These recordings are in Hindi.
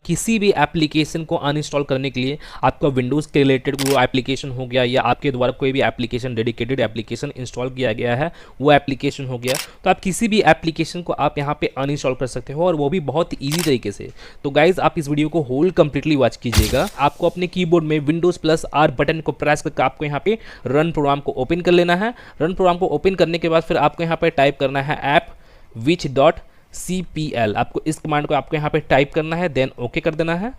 किसी भी एप्लीकेशन को अनइंस्टॉल करने के लिए आपका विंडोज़ के रिलेटेड वो एप्लीकेशन हो गया या आपके द्वारा कोई भी एप्लीकेशन डेडिकेटेड एप्लीकेशन इंस्टॉल किया गया है वो एप्लीकेशन हो गया, तो आप किसी भी एप्लीकेशन को आप यहाँ पे अनइंस्टॉल कर सकते हो और वो भी बहुत ईजी तरीके से। तो गाइज आप इस वीडियो को होल कंप्लीटली वॉच कीजिएगा। आपको अपने कीबोर्ड में Windows+R बटन को प्रेस करके आपको यहाँ पे रन प्रोग्राम को ओपन कर लेना है। रन प्रोग्राम को ओपन करने के बाद फिर आपको यहाँ पे टाइप करना है ऐप which.cpl। आपको इस कमांड को आपको यहाँ पे टाइप करना है, देन ओके कर देना है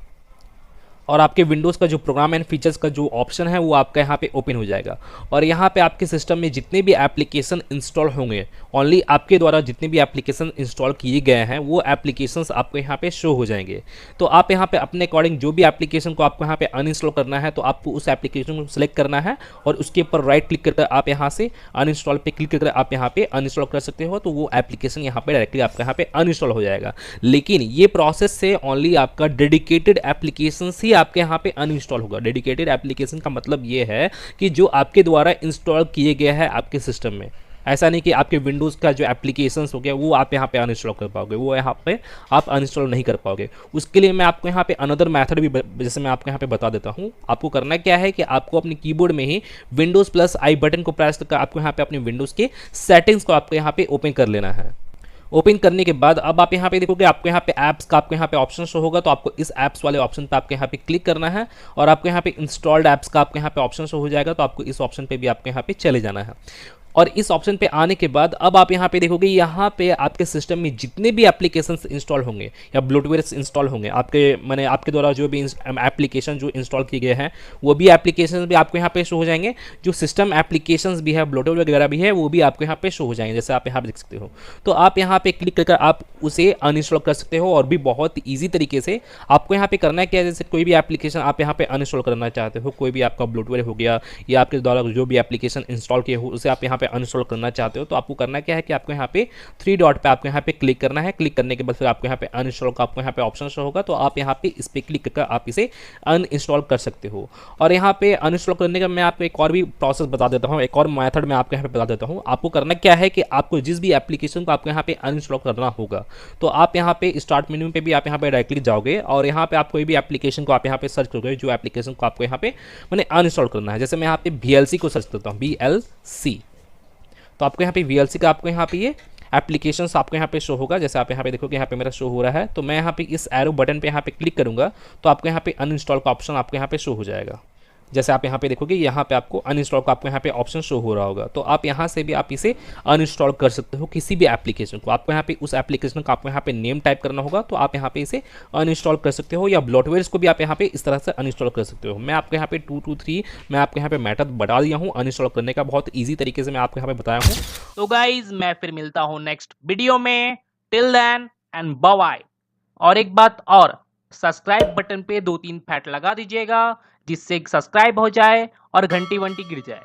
और आपके विंडोज़ का जो प्रोग्राम एंड फीचर्स का जो ऑप्शन है वो आपका यहाँ पे ओपन हो जाएगा। और यहाँ पे आपके सिस्टम में जितने भी एप्लीकेशन इंस्टॉल होंगे, ओनली आपके द्वारा जितने भी एप्लीकेशन इंस्टॉल किए गए हैं वो एप्लीकेशंस आपको यहाँ पे शो हो जाएंगे। तो आप यहाँ पे अपने अकॉर्डिंग जो भी एप्लीकेशन को आपको यहाँ पे अनइंस्टॉल करना है तो आपको उस एप्लीकेशन को सिलेक्ट करना है और उसके ऊपर राइट क्लिक करके आप यहाँ से अनइंस्टॉल पे क्लिक करके आप यहाँ पे अनइंस्टॉल कर सकते हो। तो वो एप्लीकेशन यहाँ पे डायरेक्टली आपका यहाँ पे अनइंस्टॉल हो जाएगा। लेकिन ये प्रोसेस से ओनली आपका डेडिकेटेड एप्लीकेशन ही आपके यहाँ पे अनइंस्टॉल होगा। डेडिकेटेड एप्लीकेशन का मतलब ये है कि जो आपके द्वारा इंस्टॉल किए गए हैं आपके सिस्टम में। ऐसा नहीं कि आपके विंडोज़ का जो एप्लीकेशंस हो गया वो आप यहाँ पे अनइंस्टॉल कर पाओगे, वो यहाँ पे आप अनइंस्टॉल नहीं कर पाओगे। उसके लिए मैं आपको यहाँ पे अनदर मेथड भी जैसे मैं आपको यहाँ पे बता देता हूँ। आपको करना क्या है कि आपको अपने कीबोर्ड में ही Windows+I बटन को प्रेस करके आपको यहाँ पे अपने विंडोज़ के सेटिंग्स को आपको यहाँ पे ओपन कर लेना है। ओपन करने के बाद अब आप यहाँ पे देखोगे आपको यहाँ पे ऐप्स का आपको यहाँ पे ऑप्शन शो होगा, तो आपको इस ऐप्स वाले ऑप्शन पे आपको यहाँ पे क्लिक करना है और आपको यहाँ पे इंस्टॉल्ड ऐप्स का आपको यहाँ पे ऑप्शन शो हो जाएगा। तो आपको इस ऑप्शन पे भी आपको यहाँ पे चले जाना है और इस ऑप्शन पे आने के बाद अब आप यहाँ पे देखोगे यहाँ पे आपके सिस्टम में जितने भी एप्लीकेशंस इंस्टॉल होंगे या ब्लोटवेयर्स इंस्टॉल होंगे मैंने आपके द्वारा जो भी एप्लीकेशन जो इंस्टॉल किए गए हैं वो भी एप्लीकेशन भी आपको यहाँ पे शो हो जाएंगे। जो सिस्टम एप्लीकेशंस भी है, ब्लोटवेयर वगैरह भी है, वो भी आपको यहाँ पे शो हो जाएंगे, जैसे आप यहाँ पे देख सकते हो। तो आप यहाँ पे क्लिक करके आप उसे अनइंस्टॉल कर सकते हो और भी बहुत ईजी तरीके से। आपको यहाँ पे करना है क्या, जैसे कोई भी एप्लीकेशन आप यहाँ पे अनइंस्टॉल करना चाहते हो, कोई भी आपका ब्लोटवेयर हो गया या आपके द्वारा जो भी एप्लीकेशन इंस्टॉल किए हो उसे आप यहाँ पे अनइंस्टॉल करना चाहते हो, तो आपको करना क्या है कि आपको यहाँ पे थ्री डॉट पे आपको यहाँ पे क्लिक करना है। क्लिक करने के बाद फिर आपको यहाँ पे अनइंस्टॉल का आपको यहाँ पे ऑप्शन शो होगा, तो आप यहाँ पे इस पे क्लिक करके आप इसे अनइंस्टॉल कर सकते हो। और यहाँ पे अनइंस्टॉल करने का मैं आपको एक और भी प्रोसेस बता देता हूँ, एक और मेथड मैं आपको यहाँ पे बता देता हूँ। आपको करना क्या है कि आपको जिस भी एप्लीकेशन को आपको यहाँ पे अनइंस्टॉल करना होगा तो आप यहाँ पे स्टार्ट मेन्यू पे भी आप यहाँ पे डायरेक्टली जाओगे और यहाँ पे आप कोई भी एप्लीकेशन को आप यहाँ पे सर्च करोगे जो एप्लीकेशन को आपको यहाँ पे मैंने अनइंस्टॉल करना है। जैसे मैं यहाँ पे VLC को सर्च करता हूँ, VLC, तो आपको यहाँ पे VLC का आपको यहाँ पे ये एप्लीकेशंस आपको यहाँ पे शो होगा। जैसे आप यहाँ पे देखोगे यहाँ पे मेरा शो हो रहा है, तो मैं यहाँ पे इस एरो बटन पे यहाँ पे क्लिक करूँगा तो आपको यहाँ पे अनइंस्टॉल का ऑप्शन आपको यहाँ पे शो हो जाएगा। जैसे आप यहाँ पे देखोगे यहाँ पे आपको अनइंस्टॉल का आपको यहाँ पे ऑप्शन शो हो रहा होगा, तो आप यहाँ से भी आप इसे अनइंस्टॉल कर सकते हो किसी भी एप्लीकेशन को। आपको यहाँ पे उस एप्लीकेशन का आपको यहाँ पे नेम टाइप करना होगा, तो आप यहाँ पे इसे अनइंस्टॉल कर सकते हो या ब्लोटवेयर्स को भी आप यहाँ पे इस तरह से अनइंस्टॉल कर सकते हो। मैं आपको यहाँ पे 2 to 3 मैं आपको यहाँ पे मेथड बता दिया हूँ अनइंस्टॉल करने का, बहुत ईजी तरीके से मैं आपको यहाँ पे बताया हूँ। तो गाइज मैं फिर मिलता हूँ नेक्स्ट वीडियो में, till then and bye bye. और एक बात और, सब्सक्राइब बटन पे 2-3 फैट लगा दीजिएगा जिससे सब्सक्राइब हो जाए और घंटी वंटी गिर जाए।